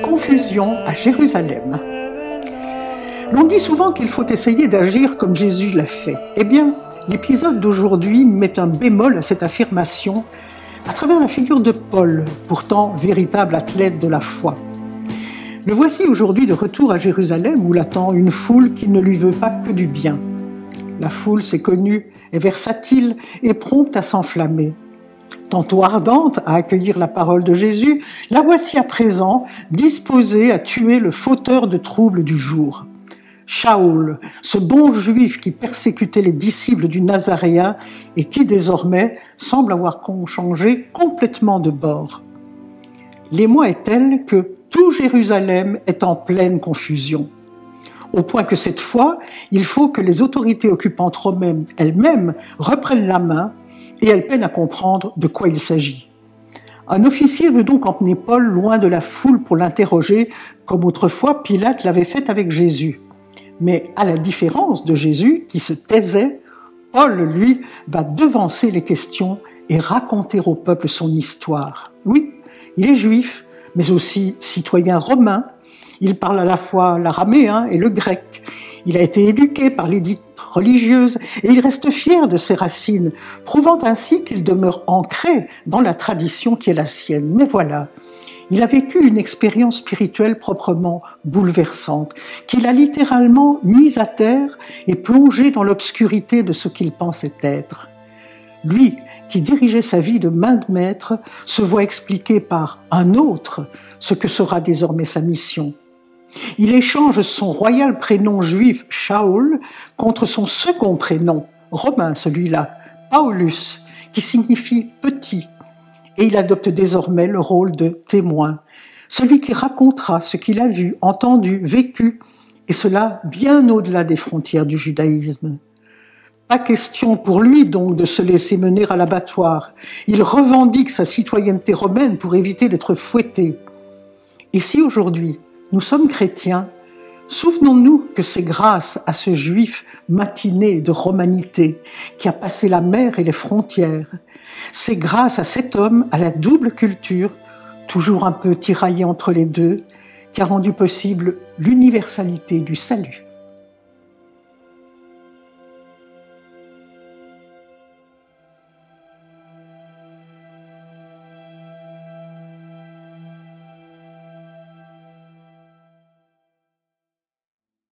Confusion à Jérusalem. L'on dit souvent qu'il faut essayer d'agir comme Jésus l'a fait. Eh bien, l'épisode d'aujourd'hui met un bémol à cette affirmation à travers la figure de Paul, pourtant véritable athlète de la foi. Le voici aujourd'hui de retour à Jérusalem où l'attend une foule qui ne lui veut pas que du bien. La foule, c'est connu, est versatile et prompte à s'enflammer. Tantôt ardente à accueillir la parole de Jésus, la voici à présent disposée à tuer le fauteur de troubles du jour. Shaoul, ce bon juif qui persécutait les disciples du Nazaréen et qui désormais semble avoir changé complètement de bord. L'émoi est tel que tout Jérusalem est en pleine confusion, au point que cette fois, il faut que les autorités occupantes romaines elles-mêmes reprennent la main et elles peinent à comprendre de quoi il s'agit. Un officier veut donc emmener Paul loin de la foule pour l'interroger, comme autrefois Pilate l'avait fait avec Jésus. Mais à la différence de Jésus, qui se taisait, Paul, lui, va devancer les questions et raconter au peuple son histoire. Oui, il est juif, mais aussi citoyen romain. Il parle à la fois l'araméen et le grec. Il a été éduqué par l'élite religieuse et il reste fier de ses racines, prouvant ainsi qu'il demeure ancré dans la tradition qui est la sienne. Mais voilà, il a vécu une expérience spirituelle proprement bouleversante, qui l'a littéralement mise à terre et plongé dans l'obscurité de ce qu'il pensait être. Lui, qui dirigeait sa vie de main de maître, se voit expliquer par un autre ce que sera désormais sa mission. Il échange son royal prénom juif Shaoul contre son second prénom, romain celui-là, Paulus, qui signifie petit, et il adopte désormais le rôle de témoin, celui qui racontera ce qu'il a vu, entendu, vécu, et cela bien au-delà des frontières du judaïsme. Pas question pour lui donc de se laisser mener à l'abattoir. Il revendique sa citoyenneté romaine pour éviter d'être fouetté. Et si aujourd'hui nous sommes chrétiens, souvenons-nous que c'est grâce à ce juif matiné de romanité qui a passé la mer et les frontières. C'est grâce à cet homme, à la double culture, toujours un peu tiraillé entre les deux, qui a rendu possible l'universalité du salut.